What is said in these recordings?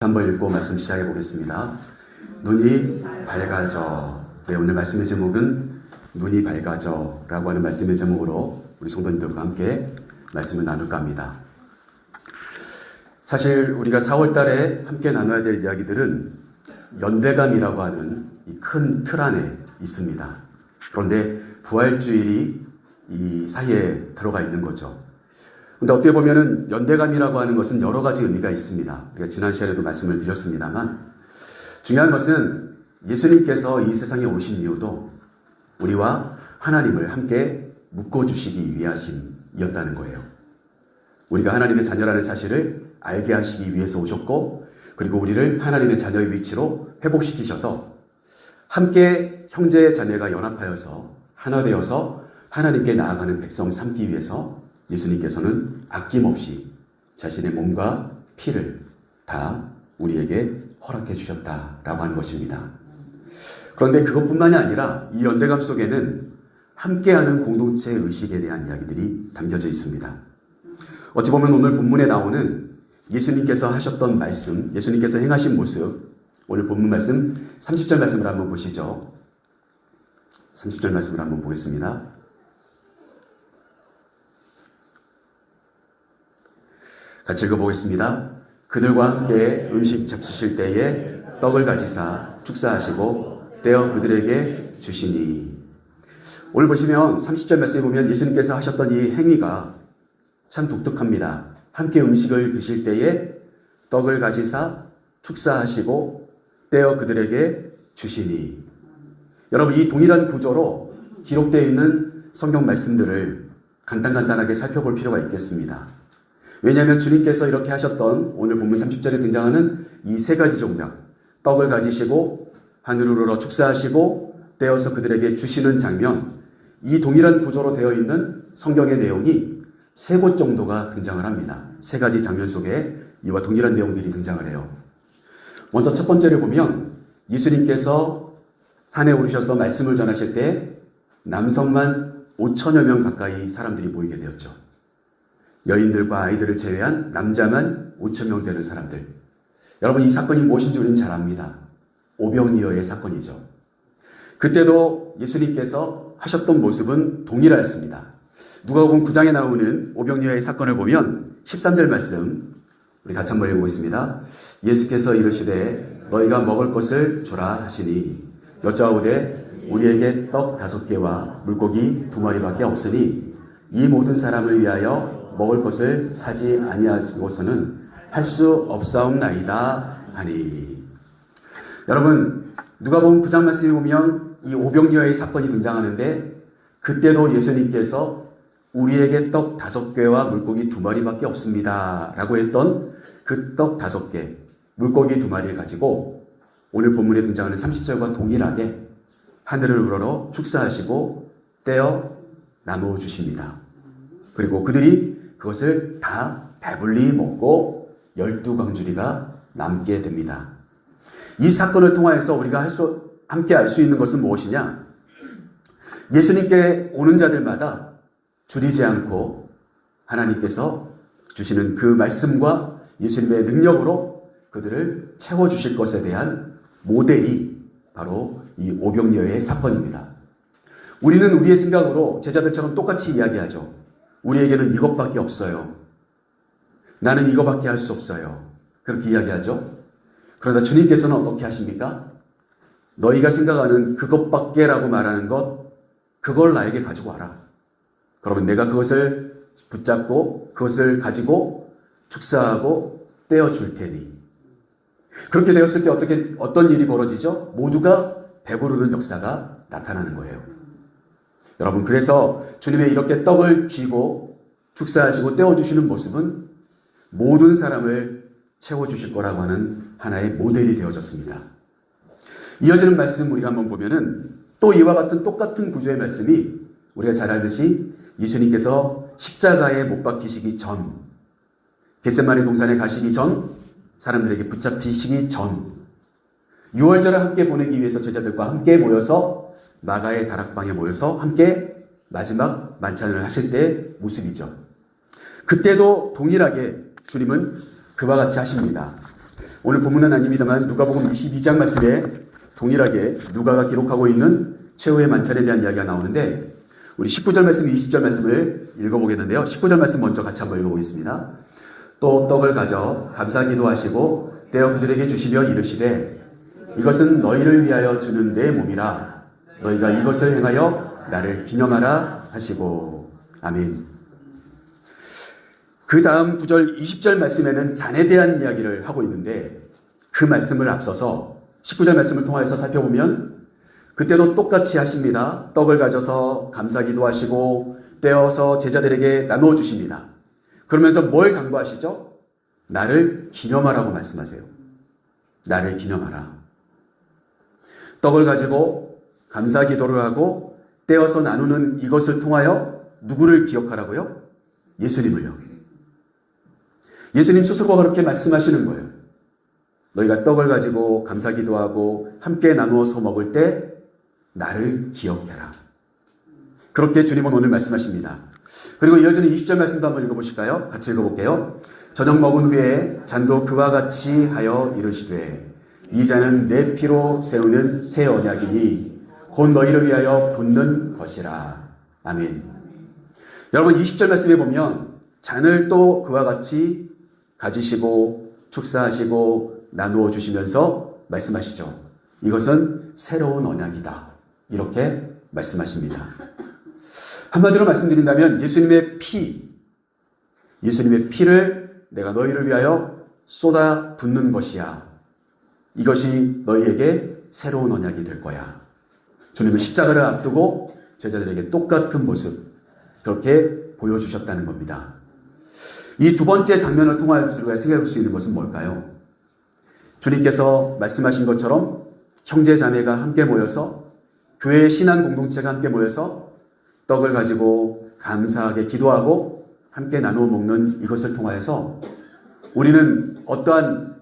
한번 읽고 말씀 시작해 보겠습니다. 눈이 밝아져. 네, 오늘 말씀의 제목은 눈이 밝아져 라고 하는 말씀의 제목으로 우리 성도님들과 함께 말씀을 나눌까 합니다. 사실 우리가 4월 달에 함께 나눠야 될 이야기들은 연대감이라고 하는 이 큰 틀 안에 있습니다. 그런데 부활주일이 이 사이에 들어가 있는 거죠. 근데 어떻게 보면은 연대감이라고 하는 것은 여러 가지 의미가 있습니다. 우리가 지난 시간에도 말씀을 드렸습니다만 중요한 것은 예수님께서 이 세상에 오신 이유도 우리와 하나님을 함께 묶어주시기 위하심이었다는 거예요. 우리가 하나님의 자녀라는 사실을 알게 하시기 위해서 오셨고, 그리고 우리를 하나님의 자녀의 위치로 회복시키셔서 함께 형제의 자녀가 연합하여서 하나 되어서 하나님께 나아가는 백성 삼기 위해서 예수님께서는 아낌없이 자신의 몸과 피를 다 우리에게 허락해 주셨다라고 하는 것입니다. 그런데 그것뿐만이 아니라 이 연대감 속에는 함께하는 공동체 의식에 대한 이야기들이 담겨져 있습니다. 어찌 보면 오늘 본문에 나오는 예수님께서 하셨던 말씀, 예수님께서 행하신 모습, 오늘 본문 말씀 30절 말씀을 한번 보시죠. 30절 말씀을 한번 보겠습니다. 같이 읽어보겠습니다. 그들과 함께 음식 잡수실 때에 떡을 가지사 축사하시고 떼어 그들에게 주시니. 오늘 보시면 30절 말씀에 보면 예수님께서 하셨던 이 행위가 참 독특합니다. 함께 음식을 드실 때에 떡을 가지사 축사하시고 떼어 그들에게 주시니. 여러분, 이 동일한 구조로 기록되어 있는 성경 말씀들을 간단하게 살펴볼 필요가 있겠습니다. 왜냐하면 주님께서 이렇게 하셨던 오늘 본문 30절에 등장하는 이 세 가지 종작, 떡을 가지시고 하늘을 우러 축사하시고 떼어서 그들에게 주시는 장면, 이 동일한 구조로 되어 있는 성경의 내용이 세 곳 정도가 등장을 합니다. 세 가지 장면 속에 이와 동일한 내용들이 등장을 해요. 먼저 첫 번째를 보면 예수님께서 산에 오르셔서 말씀을 전하실 때 남성만 5천여 명 가까이 사람들이 모이게 되었죠. 여인들과 아이들을 제외한 남자만 5천 명 되는 사람들. 여러분, 이 사건이 무엇인지 우리는 잘 압니다. 오병이어의 사건이죠. 그때도 예수님께서 하셨던 모습은 동일하였습니다. 누가복음 9장에 나오는 오병이어의 사건을 보면 13절 말씀 우리 같이 한번 읽어보겠습니다. 예수께서 이르시되 너희가 먹을 것을 주라 하시니 여짜오되 우리에게 떡 5개와 물고기 2마리밖에 없으니 이 모든 사람을 위하여 먹을 것을 사지 아니하고서는 할 수 없사옵나이다 하니. 여러분, 누가복음 9장 말씀에 보면 이 오병이어의 사건이 등장하는데 그때도 예수님께서 우리에게 떡 5개와 물고기 2마리밖에 없습니다 라고 했던 그 떡 5개, 물고기 2마리를 가지고 오늘 본문에 등장하는 30절과 동일하게 하늘을 우러러 축사하시고 떼어 나누어 주십니다. 그리고 그들이 그것을 다 배불리 먹고 12광주리가 남게 됩니다. 이 사건을 통하여서 우리가 함께 알 수 있는 것은 무엇이냐? 예수님께 오는 자들마다 줄이지 않고 하나님께서 주시는 그 말씀과 예수님의 능력으로 그들을 채워주실 것에 대한 모델이 바로 이 오병이어의 사건입니다. 우리는 우리의 생각으로 제자들처럼 똑같이 이야기하죠. 우리에게는 이것밖에 없어요. 나는 이거밖에 할 수 없어요. 그렇게 이야기하죠. 그러나 주님께서는 어떻게 하십니까? 너희가 생각하는 그것밖에 라고 말하는 것, 그걸 나에게 가지고 와라. 그러면 내가 그것을 붙잡고 그것을 가지고 축사하고 떼어줄 테니. 그렇게 되었을 때 어떤 일이 벌어지죠? 모두가 배부르는 역사가 나타나는 거예요. 여러분, 그래서 주님의 이렇게 떡을 쥐고 축사하시고 떼어주시는 모습은 모든 사람을 채워주실 거라고 하는 하나의 모델이 되어졌습니다. 이어지는 말씀 우리가 한번 보면은 또 이와 같은 똑같은 구조의 말씀이 우리가 잘 알듯이 예수님께서 십자가에 못 박히시기 전, 겟세마네 동산에 가시기 전, 사람들에게 붙잡히시기 전, 유월절을 함께 보내기 위해서 제자들과 함께 모여서 마가의 다락방에 모여서 함께 마지막 만찬을 하실 때의 모습이죠. 그때도 동일하게 주님은 그와 같이 하십니다. 오늘 본문은 아닙니다만 누가복음 22장 말씀에 동일하게 누가가 기록하고 있는 최후의 만찬에 대한 이야기가 나오는데 우리 19절 말씀, 20절 말씀을 읽어보겠는데요. 19절 말씀 먼저 같이 한번 읽어보겠습니다. 또 떡을 가져 감사기도 하시고 떼어 그들에게 주시며 이르시되 이것은 너희를 위하여 주는 내 몸이라 너희가 이것을 행하여 나를 기념하라 하시고. 아멘. 그 다음 9절 20절 말씀에는 잔에 대한 이야기를 하고 있는데 그 말씀을 앞서서 19절 말씀을 통해서 살펴보면 그때도 똑같이 하십니다. 떡을 가져서 감사기도 하시고 떼어서 제자들에게 나누어 주십니다. 그러면서 뭘 강조하시죠? 나를 기념하라고 말씀하세요. 나를 기념하라. 떡을 가지고 감사기도를 하고 떼어서 나누는 이것을 통하여 누구를 기억하라고요? 예수님을요. 예수님 스스로가 그렇게 말씀하시는 거예요. 너희가 떡을 가지고 감사기도 하고 함께 나누어서 먹을 때 나를 기억해라. 그렇게 주님은 오늘 말씀하십니다. 그리고 이어지는 20절 말씀도 한번 읽어보실까요? 같이 읽어볼게요. 저녁 먹은 후에 잔도 그와 같이 하여 이르시되 이 잔은 내 피로 세우는 새 언약이니 곧 너희를 위하여 붓는 것이라. 아멘. 여러분 20절 말씀에 보면 잔을 또 그와 같이 가지시고 축사하시고 나누어 주시면서 말씀하시죠. 이것은 새로운 언약이다. 이렇게 말씀하십니다. 한마디로 말씀드린다면 예수님의 피를 내가 너희를 위하여 쏟아 붓는 것이야. 이것이 너희에게 새로운 언약이 될 거야. 주님은 십자가를 앞두고 제자들에게 똑같은 모습 그렇게 보여주셨다는 겁니다. 이 두 번째 장면을 통하여서 우리가 생각할 수 있는 것은 뭘까요? 주님께서 말씀하신 것처럼 형제 자매가 함께 모여서 교회의 신앙 공동체가 함께 모여서 떡을 가지고 감사하게 기도하고 함께 나누어 먹는 이것을 통하여서 우리는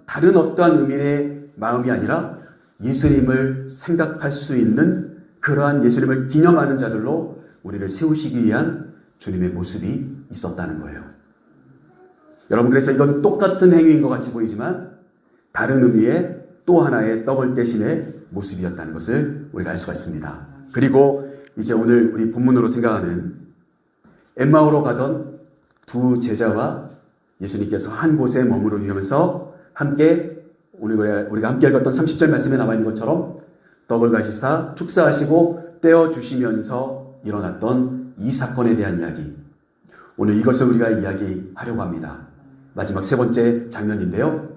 다른 어떠한 의미의 마음이 아니라 예수님을 생각할 수 있는 그러한 예수님을 기념하는 자들로 우리를 세우시기 위한 주님의 모습이 있었다는 거예요. 여러분, 그래서 이건 똑같은 행위인 것 같이 보이지만 다른 의미의 또 하나의 떡을 떼심의 모습이었다는 것을 우리가 알 수가 있습니다. 그리고 이제 오늘 우리 본문으로 생각하는 엠마오로 가던 두 제자와 예수님께서 한 곳에 머무르면서 함께 우리가 함께 읽었던 30절 말씀에 나와 있는 것처럼 떡을 가지사 축사하시고 떼어 주시면서 일어났던 이 사건에 대한 이야기. 오늘 이것을 우리가 이야기하려고 합니다. 마지막 세 번째 장면인데요.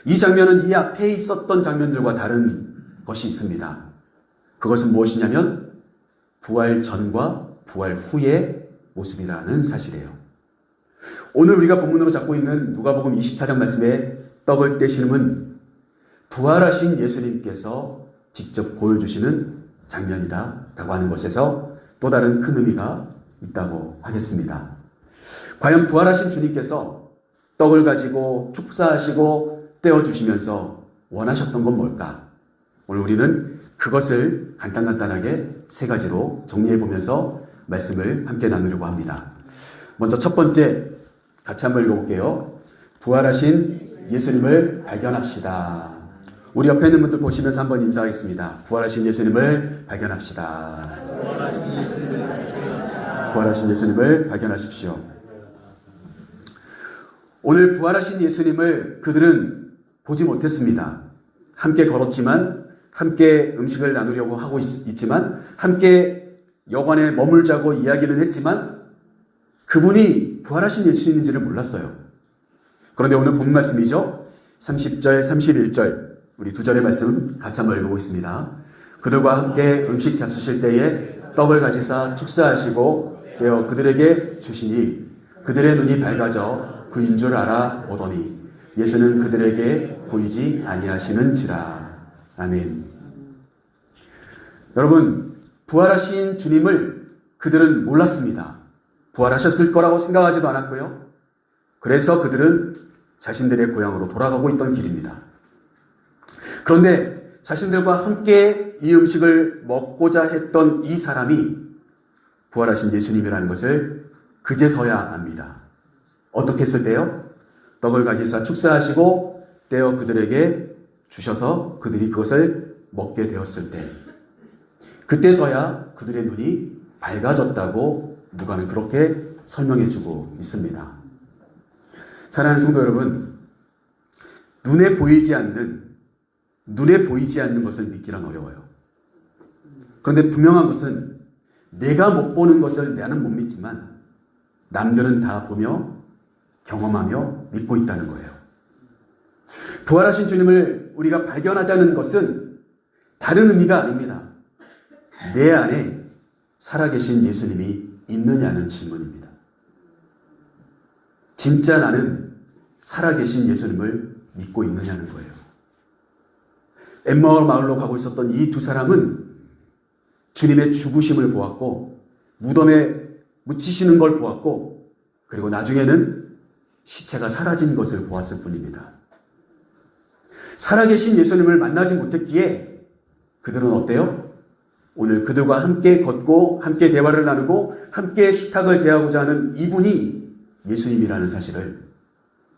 이 장면은 이 앞에 있었던 장면들과 다른 것이 있습니다. 그것은 무엇이냐면 부활 전과 부활 후의 모습이라는 사실이에요. 오늘 우리가 본문으로 잡고 있는 누가복음 24장 말씀에 떡을 떼심은 부활하신 예수님께서 직접 보여주시는 장면이다 라고 하는 것에서 또 다른 큰 의미가 있다고 하겠습니다. 과연 부활하신 주님께서 떡을 가지고 축사하시고 떼어주시면서 원하셨던 건 뭘까? 오늘 우리는 그것을 간단하게 세 가지로 정리해보면서 말씀을 함께 나누려고 합니다. 먼저 첫 번째 같이 한번 읽어볼게요. 부활하신 예수님을 발견합시다. 우리 옆에 있는 분들 보시면서 한번 인사하겠습니다. 부활하신 예수님을 발견합시다. 부활하신 예수님을 발견하십시오. 오늘 부활하신 예수님을 그들은 보지 못했습니다. 함께 걸었지만, 함께 음식을 나누려고 하고 있지만, 함께 여관에 머물자고 이야기를 했지만 그분이 부활하신 예수님인지를 몰랐어요. 그런데 오늘 본 말씀이죠. 30절, 31절 우리 두 절의 말씀 같이 한번 읽어보겠습니다. 그들과 함께 음식 잡수실 때에 떡을 가지사 축사하시고 떼어 그들에게 주시니 그들의 눈이 밝아져 그인 줄 알아보더니 예수는 그들에게 보이지 아니하시는지라. 아멘. 여러분, 부활하신 주님을 그들은 몰랐습니다. 부활하셨을 거라고 생각하지도 않았고요. 그래서 그들은 자신들의 고향으로 돌아가고 있던 길입니다. 그런데 자신들과 함께 이 음식을 먹고자 했던 이 사람이 부활하신 예수님이라는 것을 그제서야 압니다. 어떻게 했을 때요? 떡을 가지사 축사하시고 떼어 그들에게 주셔서 그들이 그것을 먹게 되었을 때 그때서야 그들의 눈이 밝아졌다고 누가는 그렇게 설명해 주고 있습니다. 사랑하는 성도 여러분, 눈에 보이지 않는 것을 믿기란 어려워요. 그런데 분명한 것은 내가 못 보는 것을 나는 못 믿지만 남들은 다 보며 경험하며 믿고 있다는 거예요. 부활하신 주님을 우리가 발견하자는 것은 다른 의미가 아닙니다. 내 안에 살아계신 예수님이 있느냐는 질문입니다. 진짜 나는 살아계신 예수님을 믿고 있느냐는 거예요. 엠마오 마을로 가고 있었던 이 두 사람은 주님의 죽으심을 보았고 무덤에 묻히시는 걸 보았고 그리고 나중에는 시체가 사라진 것을 보았을 뿐입니다. 살아계신 예수님을 만나지 못했기에 그들은 어때요? 오늘 그들과 함께 걷고 함께 대화를 나누고 함께 식탁을 대하고자 하는 이분이 예수님이라는 사실을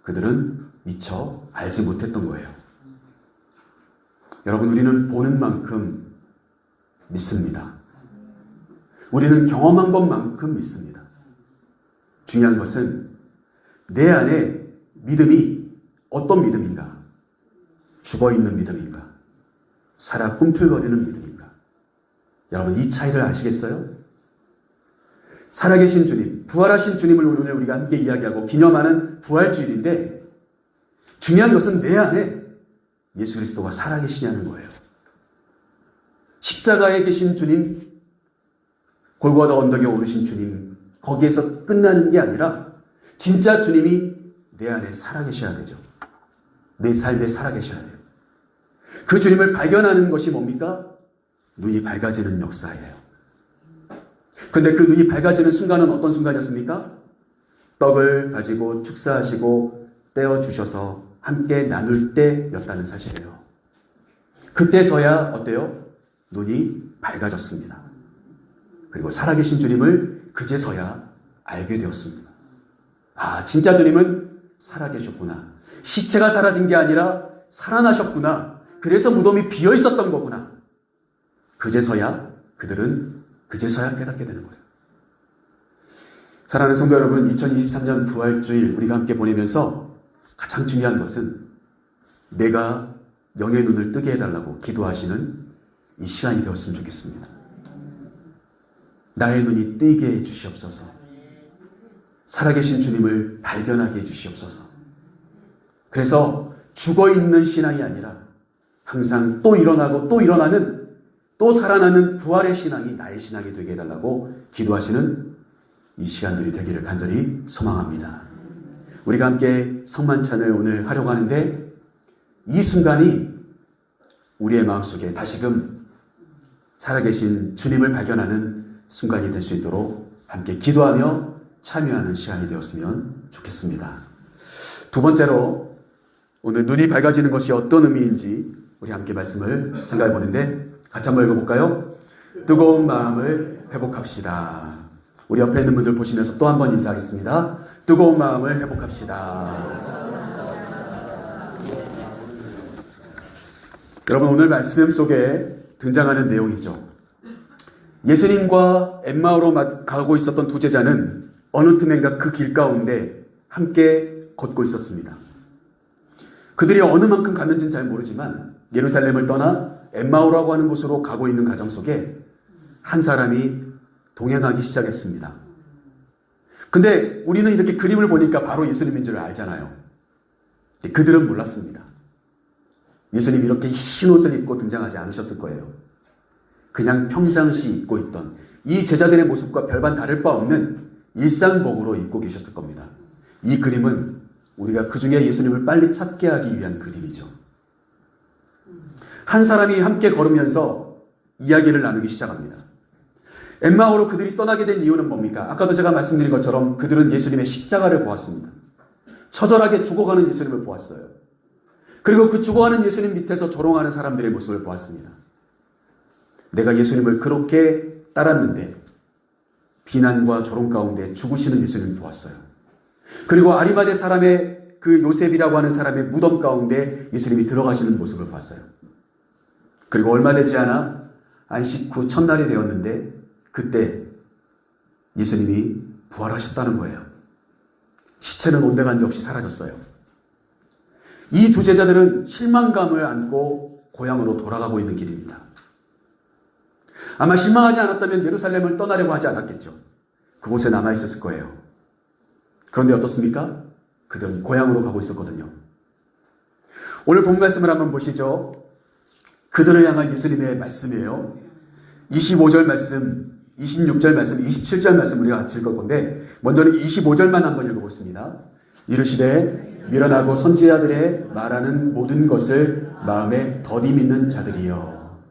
그들은 미처 알지 못했던 거예요. 여러분, 우리는 보는 만큼 믿습니다. 우리는 경험한 것만큼 믿습니다. 중요한 것은 내 안에 믿음이 어떤 믿음인가? 죽어있는 믿음인가? 살아 꿈틀거리는 믿음인가? 여러분, 이 차이를 아시겠어요? 살아계신 주님, 부활하신 주님을 오늘 우리가 함께 이야기하고 기념하는 부활주일인데 중요한 것은 내 안에 예수 그리스도가 살아계시냐는 거예요. 십자가에 계신 주님, 골고다 언덕에 오르신 주님, 거기에서 끝나는 게 아니라 진짜 주님이 내 안에 살아계셔야 되죠. 내 삶에 살아계셔야 돼요. 그 주님을 발견하는 것이 뭡니까? 눈이 밝아지는 역사예요. 근데 그 눈이 밝아지는 순간은 어떤 순간이었습니까? 떡을 가지고 축사하시고 떼어주셔서 함께 나눌 때였다는 사실이에요. 그때서야 어때요? 눈이 밝아졌습니다. 그리고 살아계신 주님을 그제서야 알게 되었습니다. 아, 진짜 주님은 살아계셨구나. 시체가 사라진 게 아니라 살아나셨구나. 그래서 무덤이 비어 있었던 거구나. 그제서야 깨닫게 되는 거예요. 사랑하는 성도 여러분, 2023년 부활주일 우리가 함께 보내면서 가장 중요한 것은 내가 영의 눈을 뜨게 해달라고 기도하시는 이 시간이 되었으면 좋겠습니다. 나의 눈이 뜨게 해 주시옵소서. 살아계신 주님을 발견하게 해 주시옵소서. 그래서 죽어있는 신앙이 아니라 항상 또 일어나고 또 일어나는 또 살아나는 부활의 신앙이 나의 신앙이 되게 해달라고 기도하시는 이 시간들이 되기를 간절히 소망합니다. 우리가 함께 성만찬을 오늘 하려고 하는데 이 순간이 우리의 마음속에 다시금 살아계신 주님을 발견하는 순간이 될 수 있도록 함께 기도하며 참여하는 시간이 되었으면 좋겠습니다. 두 번째로 오늘 눈이 밝아지는 것이 어떤 의미인지 우리 함께 말씀을 생각해 보는데 같이 한번 읽어볼까요? 뜨거운 마음을 회복합시다. 우리 옆에 있는 분들 보시면서 또 한 번 인사하겠습니다. 뜨거운 마음을 회복합시다. 여러분, 오늘 말씀 속에 등장하는 내용이죠. 예수님과 엠마오로 가고 있었던 두 제자는 어느 틈엔가 그 길 가운데 함께 걷고 있었습니다. 그들이 어느 만큼 갔는지는 잘 모르지만 예루살렘을 떠나 엠마오라고 하는 곳으로 가고 있는 과정 속에 한 사람이 동행하기 시작했습니다. 근데 우리는 이렇게 그림을 보니까 바로 예수님인 줄 알잖아요. 그들은 몰랐습니다. 예수님이 이렇게 흰 옷을 입고 등장하지 않으셨을 거예요. 그냥 평상시 입고 있던 이 제자들의 모습과 별반 다를 바 없는 일상복으로 입고 계셨을 겁니다. 이 그림은 우리가 그 중에 예수님을 빨리 찾게 하기 위한 그림이죠. 한 사람이 함께 걸으면서 이야기를 나누기 시작합니다. 엠마오로 그들이 떠나게 된 이유는 뭡니까? 아까도 제가 말씀드린 것처럼 그들은 예수님의 십자가를 보았습니다. 처절하게 죽어가는 예수님을 보았어요. 그리고 그 죽어가는 예수님 밑에서 조롱하는 사람들의 모습을 보았습니다. 내가 예수님을 그렇게 따랐는데 비난과 조롱 가운데 죽으시는 예수님을 보았어요. 그리고 아리마대 사람의 그 요셉이라고 하는 사람의 무덤 가운데 예수님이 들어가시는 모습을 봤어요. 그리고 얼마 되지 않아 안식 후 첫날이 되었는데 그때 예수님이 부활하셨다는 거예요. 시체는 온데간데 없이 사라졌어요. 이 두 제자들은 실망감을 안고 고향으로 돌아가고 있는 길입니다. 아마 실망하지 않았다면 예루살렘을 떠나려고 하지 않았겠죠. 그곳에 남아있었을 거예요. 그런데 어떻습니까? 그들은 고향으로 가고 있었거든요. 오늘 본 말씀을 한번 보시죠. 그들을 향한 예수님의 말씀이에요. 25절 말씀, 26절 말씀, 27절 말씀 우리가 같이 읽을 건데 먼저는 25절만 한번 읽어보겠습니다. 이르시되 미련하고 선지자들의 말하는 모든 것을 마음에 더디 믿는 자들이여.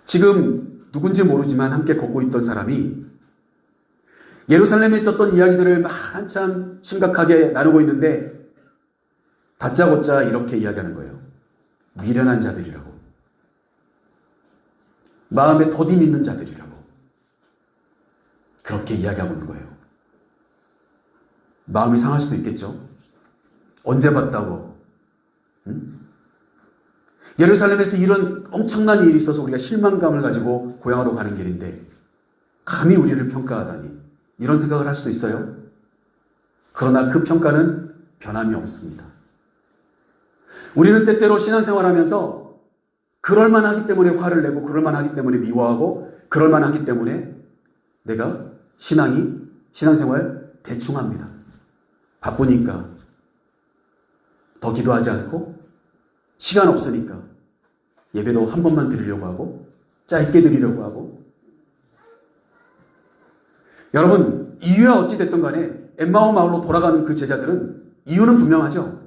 지금 누군지 모르지만 함께 걷고 있던 사람이 예루살렘에 있었던 이야기들을 한참 심각하게 나누고 있는데 다짜고짜 이렇게 이야기하는 거예요. 미련한 자들이라고. 마음에 더디 믿는 자들이라고. 그렇게 이야기하고 있는 거예요. 마음이 상할 수도 있겠죠. 언제 봤다고. 예루살렘에서 이런 엄청난 일이 있어서 우리가 실망감을 가지고 고향으로 가는 길인데 감히 우리를 평가하다니 이런 생각을 할 수도 있어요. 그러나 그 평가는 변함이 없습니다. 우리는 때때로 신앙생활하면서 그럴만하기 때문에 화를 내고 그럴만하기 때문에 미워하고 그럴만하기 때문에 내가 신앙생활 대충 합니다. 바쁘니까 더 기도하지 않고 시간 없으니까 예배도 한 번만 드리려고 하고 짧게 드리려고 하고. 여러분, 이유야 어찌 됐든 간에 엠마오 마을로 돌아가는 그 제자들은 이유는 분명하죠.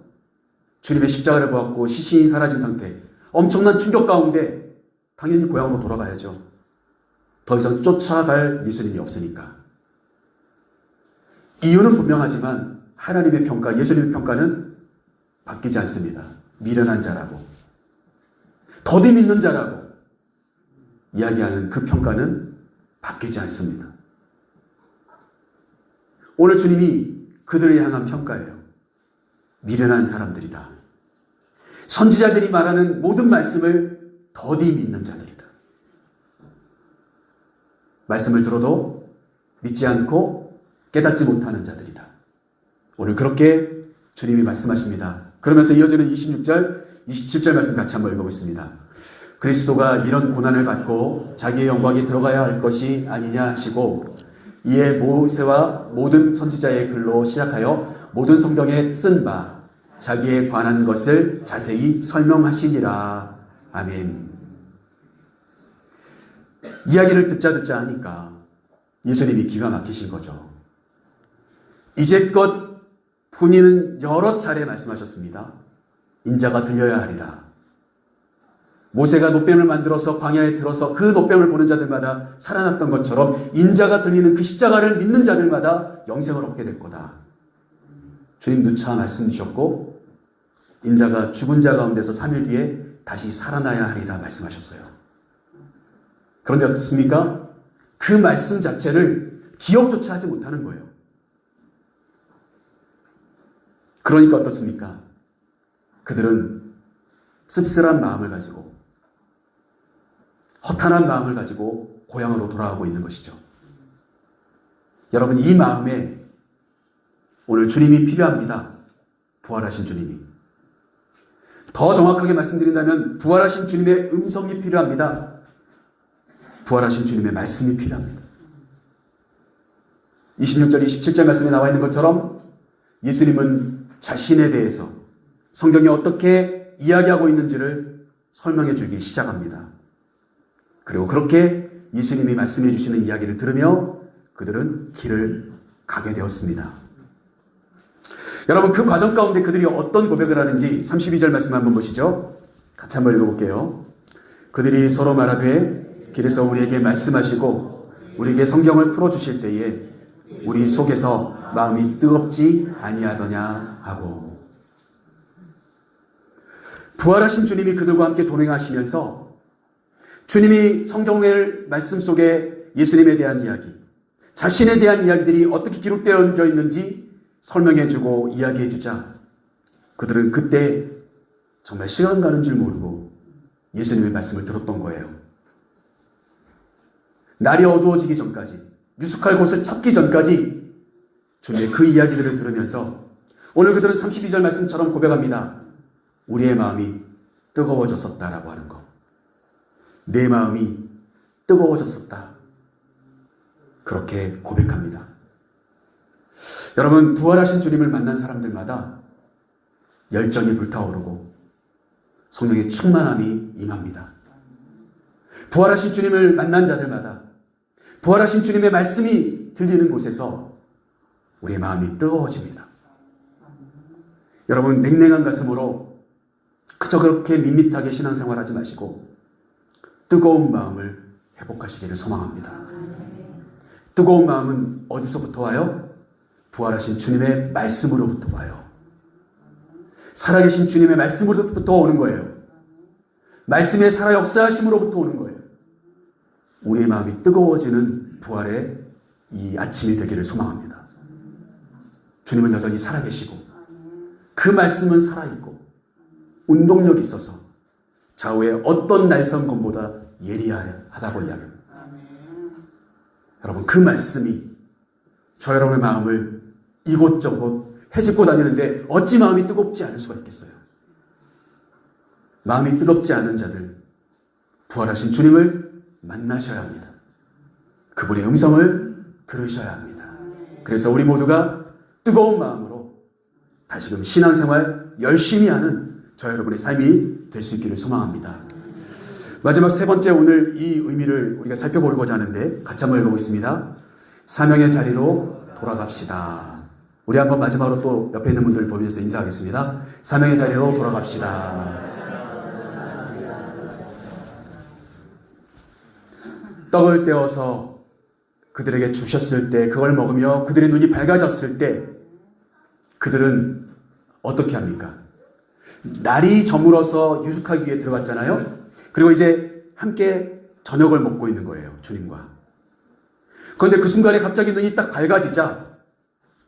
주님의 십자가를 보았고 시신이 사라진 상태, 엄청난 충격 가운데 당연히 고향으로 돌아가야죠. 더 이상 쫓아갈 예수님이 없으니까. 이유는 분명하지만 하나님의 평가, 예수님의 평가는 바뀌지 않습니다. 미련한 자라고, 더디 믿는 자라고 이야기하는 그 평가는 바뀌지 않습니다. 오늘 주님이 그들을 향한 평가예요. 미련한 사람들이다. 선지자들이 말하는 모든 말씀을 더디 믿는 자들이다. 말씀을 들어도 믿지 않고 깨닫지 못하는 자들이다. 오늘 그렇게 주님이 말씀하십니다. 그러면서 이어지는 26절, 27절 말씀 같이 한번 읽어보겠습니다. 그리스도가 이런 고난을 받고 자기의 영광에 들어가야 할 것이 아니냐 하시고 이에 모세와 모든 선지자의 글로 시작하여 모든 성경에 쓴 바 자기에 관한 것을 자세히 설명하시니라. 아멘. 이야기를 듣자 하니까 예수님이 기가 막히신 거죠. 이제껏 본인은 여러 차례 말씀하셨습니다. 인자가 들려야 하리라. 모세가 놋뱀을 만들어서 광야에 들어서 그 놋뱀을 보는 자들마다 살아났던 것처럼 인자가 들리는 그 십자가를 믿는 자들마다 영생을 얻게 될 거다. 주님 누차 말씀 주셨고 인자가 죽은 자 가운데서 3일 뒤에 다시 살아나야 하리라 말씀하셨어요. 그런데 어떻습니까? 그 말씀 자체를 기억조차 하지 못하는 거예요. 그러니까 어떻습니까? 그들은 씁쓸한 마음을 가지고 허탄한 마음을 가지고 고향으로 돌아가고 있는 것이죠. 여러분, 이 마음에 오늘 주님이 필요합니다. 부활하신 주님이. 더 정확하게 말씀드린다면 부활하신 주님의 음성이 필요합니다. 부활하신 주님의 말씀이 필요합니다. 26절, 27절 말씀에 나와 있는 것처럼 예수님은 자신에 대해서 성경이 어떻게 이야기하고 있는지를 설명해 주기 시작합니다. 그리고 그렇게 예수님이 말씀해 주시는 이야기를 들으며 그들은 길을 가게 되었습니다. 여러분, 그 과정 가운데 그들이 어떤 고백을 하는지 32절 말씀 한번 보시죠. 같이 한번 읽어볼게요. 그들이 서로 말하되 길에서 우리에게 말씀하시고 우리에게 성경을 풀어주실 때에 우리 속에서 마음이 뜨겁지 아니하더냐 하고. 부활하신 주님이 그들과 함께 동행하시면서 주님이 성경의 말씀 속에 예수님에 대한 이야기, 자신에 대한 이야기들이 어떻게 기록되어 있는지 설명해주고 이야기해주자 그들은 그때 정말 시간 가는 줄 모르고 예수님의 말씀을 들었던 거예요. 날이 어두워지기 전까지, 유숙할 곳을 찾기 전까지 주님의 그 이야기들을 들으면서 오늘 그들은 32절 말씀처럼 고백합니다. 우리의 마음이 뜨거워졌었다라고 하는 거. 내 마음이 뜨거워졌었다. 그렇게 고백합니다. 여러분, 부활하신 주님을 만난 사람들마다 열정이 불타오르고 성령의 충만함이 임합니다. 부활하신 주님을 만난 자들마다 부활하신 주님의 말씀이 들리는 곳에서 우리의 마음이 뜨거워집니다. 여러분, 냉랭한 가슴으로 그저 그렇게 밋밋하게 신앙생활하지 마시고 뜨거운 마음을 회복하시기를 소망합니다. 뜨거운 마음은 어디서부터 와요? 부활하신 주님의 말씀으로부터 와요. 살아계신 주님의 말씀으로부터 오는 거예요. 말씀의 살아 역사하심으로부터 오는 거예요. 우리의 마음이 뜨거워지는 부활의 이 아침이 되기를 소망합니다. 주님은 여전히 살아계시고 그 말씀은 살아있고 운동력이 있어서 좌우의 어떤 날선검보다 예리하다고 이야기합니다. 여러분, 그 말씀이 저 여러분의 마음을 이곳저곳 헤집고 다니는데 어찌 마음이 뜨겁지 않을 수가 있겠어요? 마음이 뜨겁지 않은 자들, 부활하신 주님을 만나셔야 합니다. 그분의 음성을 들으셔야 합니다. 그래서 우리 모두가 뜨거운 마음으로 다시금 신앙생활 열심히 하는 저 여러분의 삶이 될 수 있기를 소망합니다. 마지막 세 번째, 오늘 이 의미를 우리가 살펴보고자 하는데 같이 한번 읽어보겠습니다. 사명의 자리로 돌아갑시다. 우리 한번 마지막으로 또 옆에 있는 분들 보면서 인사하겠습니다. 사명의 자리로 돌아갑시다. 떡을 떼어서 그들에게 주셨을 때, 그걸 먹으며 그들의 눈이 밝아졌을 때 그들은 어떻게 합니까? 날이 저물어서 유숙하기 위해 들어갔잖아요. 그리고 이제 함께 저녁을 먹고 있는 거예요, 주님과. 그런데 그 순간에 갑자기 눈이 딱 밝아지자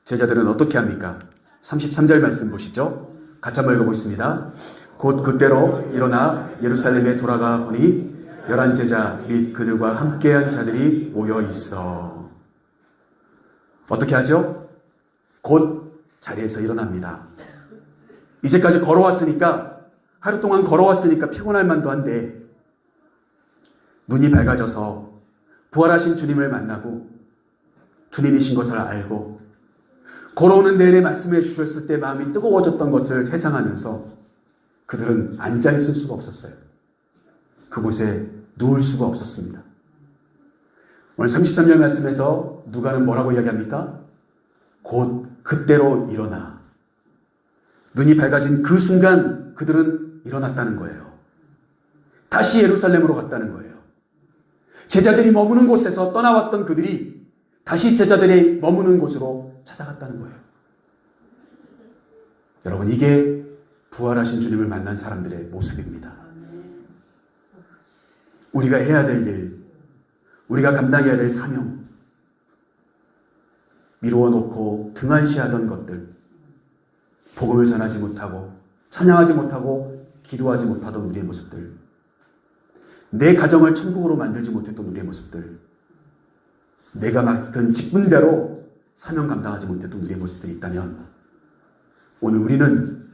제자들은 어떻게 합니까? 33절 말씀 보시죠. 같이 한번 읽어보겠습니다. 곧 그때로 일어나 예루살렘에 돌아가 보니 11 제자 및 그들과 함께한 자들이 모여 있어. 어떻게 하죠? 곧 자리에서 일어납니다. 이제까지 걸어왔으니까, 하루 동안 걸어왔으니까 피곤할 만도 한데 눈이 밝아져서 부활하신 주님을 만나고 주님이신 것을 알고 걸어오는 내내 말씀해 주셨을 때 마음이 뜨거워졌던 것을 회상하면서 그들은 앉아있을 수가 없었어요. 그곳에 누울 수가 없었습니다. 오늘 33절 말씀에서 누가는 뭐라고 이야기합니까? 곧 그때로 일어나. 눈이 밝아진 그 순간 그들은 일어났다는 거예요. 다시 예루살렘으로 갔다는 거예요. 제자들이 머무는 곳에서 떠나왔던 그들이 다시 제자들이 머무는 곳으로 찾아갔다는 거예요. 여러분, 이게 부활하신 주님을 만난 사람들의 모습입니다. 우리가 해야 될 일, 우리가 감당해야 될 사명, 미루어 놓고 등한시하던 것들, 복음을 전하지 못하고 찬양하지 못하고 기도하지 못하던 우리의 모습들, 내 가정을 천국으로 만들지 못했던 우리의 모습들, 내가 맡은 직분대로 사명 감당하지 못했던 우리의 모습들이 있다면 오늘 우리는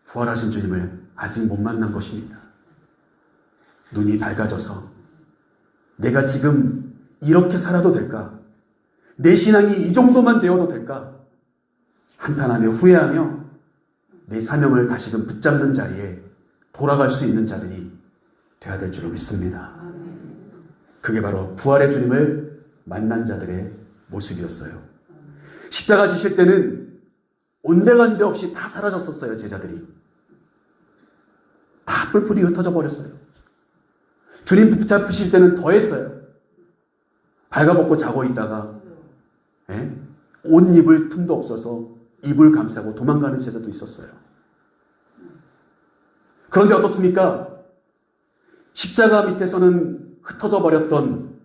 부활하신 주님을 아직 못 만난 것입니다. 눈이 밝아져서 내가 지금 이렇게 살아도 될까? 내 신앙이 이 정도만 되어도 될까? 한탄하며 후회하며 내 사명을 다시금 붙잡는 자리에 돌아갈 수 있는 자들이 되어야 될 줄로 믿습니다. 그게 바로 부활의 주님을 만난 자들의 모습이었어요. 십자가 지실 때는 온데간데 없이 다 사라졌었어요. 제자들이 다 뿔뿔이 흩어져 버렸어요. 주님 붙잡으실 때는 더했어요. 발가벗고 자고 있다가 옷 입을 틈도 없어서 입을 감싸고 도망가는 제자도 있었어요. 그런데 어떻습니까? 십자가 밑에서는 흩어져 버렸던,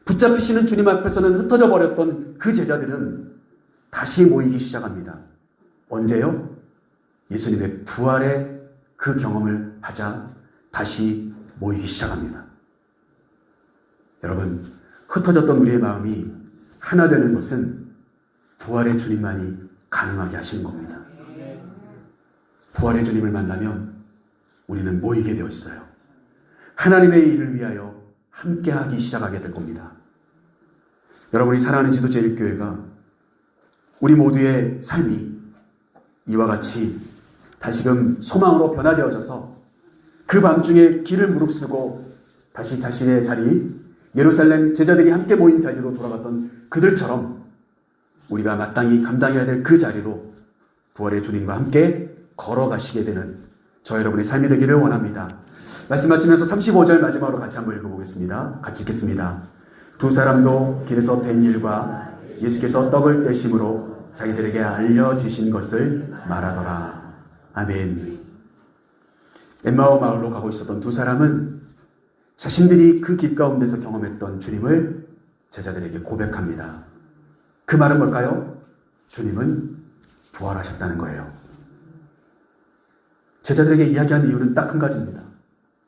붙잡히시는 주님 앞에서는 흩어져 버렸던 그 제자들은 다시 모이기 시작합니다. 언제요? 예수님의 부활의 그 경험을 하자 다시 모이기 시작합니다. 여러분, 흩어졌던 우리의 마음이 하나 되는 것은 부활의 주님만이 가능하게 하시는 겁니다. 부활의 주님을 만나면 우리는 모이게 되어 있어요. 하나님의 일을 위하여 함께하기 시작하게 될 겁니다. 여러분이 사랑하는 지도제일교회가 우리 모두의 삶이 이와 같이 다시금 소망으로 변화되어져서 그 밤중에 길을 무릅쓰고 다시 자신의 자리, 예루살렘 제자들이 함께 모인 자리로 돌아갔던 그들처럼 우리가 마땅히 감당해야 될 그 자리로 부활의 주님과 함께 걸어가시게 되는 저 여러분의 삶이 되기를 원합니다. 말씀 마치면서 35절 마지막으로 같이 한번 읽어보겠습니다. 같이 읽겠습니다. 두 사람도 길에서 된 일과 예수께서 떡을 떼심으로 자기들에게 알려주신 것을 말하더라. 아멘. 엠마오 마을로 가고 있었던 두 사람은 자신들이 그 길 가운데서 경험했던 주님을 제자들에게 고백합니다. 그 말은 뭘까요? 주님은 부활하셨다는 거예요. 제자들에게 이야기한 이유는 딱 한 가지입니다.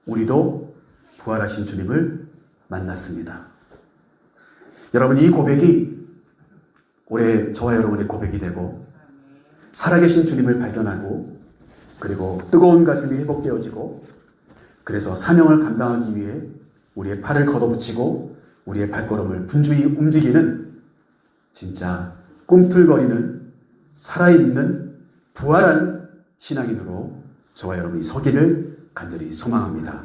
우리도 부활하신 주님을 만났습니다. 여러분, 이 고백이 올해 저와 여러분의 고백이 되고 살아계신 주님을 발견하고 그리고 뜨거운 가슴이 회복되어지고 그래서 사명을 감당하기 위해 우리의 팔을 걷어붙이고 우리의 발걸음을 분주히 움직이는 진짜 꿈틀거리는 살아있는 부활한 신앙인으로 저와 여러분이 서기를 간절히 소망합니다.